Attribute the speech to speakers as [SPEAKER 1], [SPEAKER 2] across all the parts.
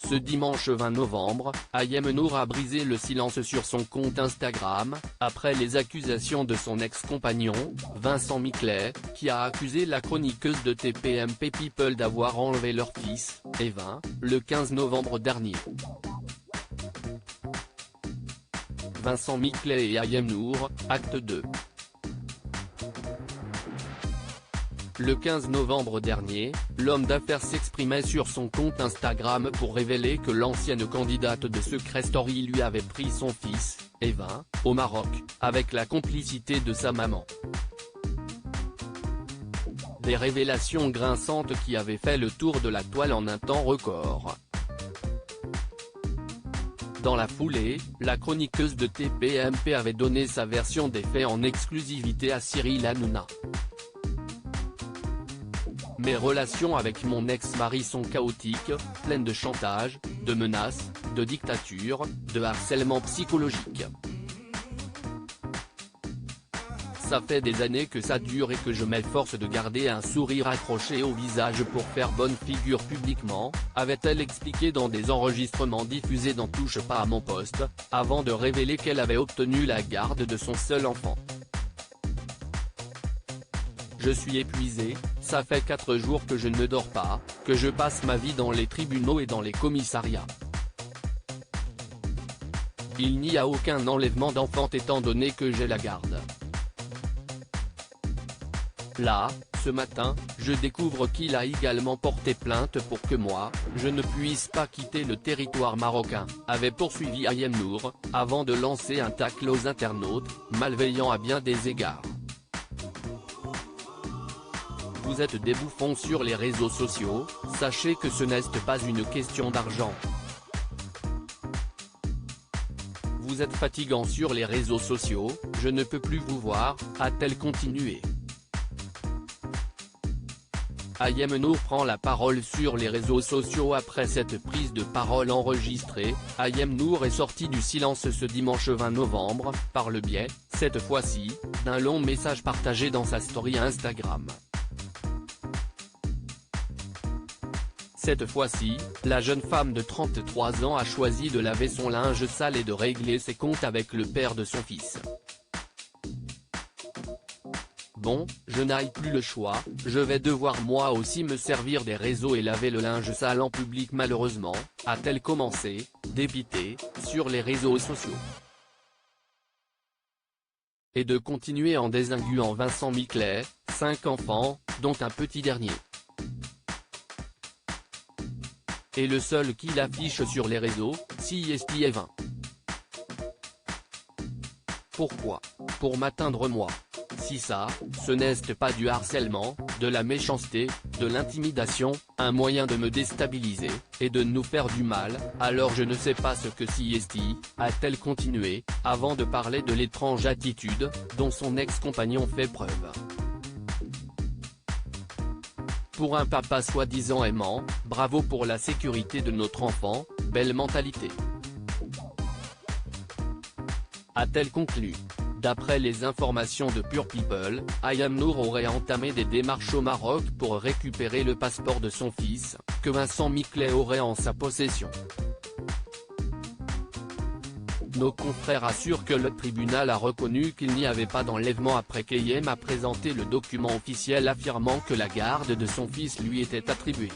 [SPEAKER 1] Ce dimanche 20 novembre, Ayem Nour a brisé le silence sur son compte Instagram, après les accusations de son ex-compagnon, Vincent Miclet, qui a accusé la chroniqueuse de TPMP People d'avoir enlevé leur fils, Evin, le 15 novembre dernier. Vincent Miclet et Ayem Nour, acte 2. Le 15 novembre dernier, l'homme d'affaires s'exprimait sur son compte Instagram pour révéler que l'ancienne candidate de Secret Story lui avait pris son fils, Evin, au Maroc, avec la complicité de sa maman. Des révélations grinçantes qui avaient fait le tour de la toile en un temps record. Dans la foulée, la chroniqueuse de TPMP avait donné sa version des faits en exclusivité à Cyril Hanouna. Mes relations avec mon ex-mari sont chaotiques, pleines de chantage, de menaces, de dictature, de harcèlement psychologique. Ça fait des années que ça dure et que je m'efforce de garder un sourire accroché au visage pour faire bonne figure publiquement, avait-elle expliqué dans des enregistrements diffusés dans Touche pas à mon poste, avant de révéler qu'elle avait obtenu la garde de son seul enfant. Je suis épuisé, ça fait 4 jours que je ne dors pas, que je passe ma vie dans les tribunaux et dans les commissariats. Il n'y a aucun enlèvement d'enfant étant donné que j'ai la garde. Là, ce matin, je découvre qu'il a également porté plainte pour que moi, je ne puisse pas quitter le territoire marocain, avait poursuivi Ayem Nour, avant de lancer un tacle aux internautes, malveillant à bien des égards. Vous êtes des bouffons sur les réseaux sociaux, sachez que ce n'est pas une question d'argent. Vous êtes fatigant sur les réseaux sociaux, je ne peux plus vous voir, a-t-elle continué. Ayem Nour prend la parole sur les réseaux sociaux après cette prise de parole enregistrée. Ayem Nour est sorti du silence ce dimanche 20 novembre, par le biais, cette fois-ci, d'un long message partagé dans sa story Instagram. Cette fois-ci, la jeune femme de 33 ans a choisi de laver son linge sale et de régler ses comptes avec le père de son fils. Bon, je n'ai plus le choix, je vais devoir moi aussi me servir des réseaux et laver le linge sale en public malheureusement, a-t-elle commencé, dépitée, sur les réseaux sociaux. Et de continuer en désinguant Vincent Miclet, 5 enfants, dont un petit dernier. Et le seul qui l'affiche sur les réseaux, c'est Evin. Pourquoi? Pour m'atteindre moi. Si ça, ce n'est pas du harcèlement, de la méchanceté, de l'intimidation, un moyen de me déstabiliser, et de nous faire du mal, alors je ne sais pas ce que c'est, a-t-elle continué, avant de parler de l'étrange attitude, dont son ex-compagnon fait preuve. Pour un papa soi-disant aimant, bravo pour la sécurité de notre enfant, belle mentalité. A-t-elle conclu. D'après les informations de Pure People, Ayem Nour aurait entamé des démarches au Maroc pour récupérer le passeport de son fils, que Vincent Miclet aurait en sa possession. Nos confrères assurent que le tribunal a reconnu qu'il n'y avait pas d'enlèvement après qu'Ayem a présenté le document officiel affirmant que la garde de son fils lui était attribuée.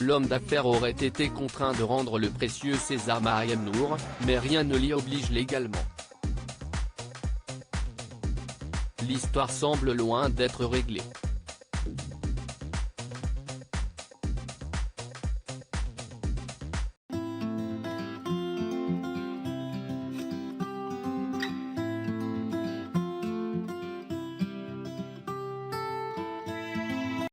[SPEAKER 1] L'homme d'affaires aurait été contraint de rendre le précieux sésame à Ayem Nour, mais rien ne l'y oblige légalement. L'histoire semble loin d'être réglée.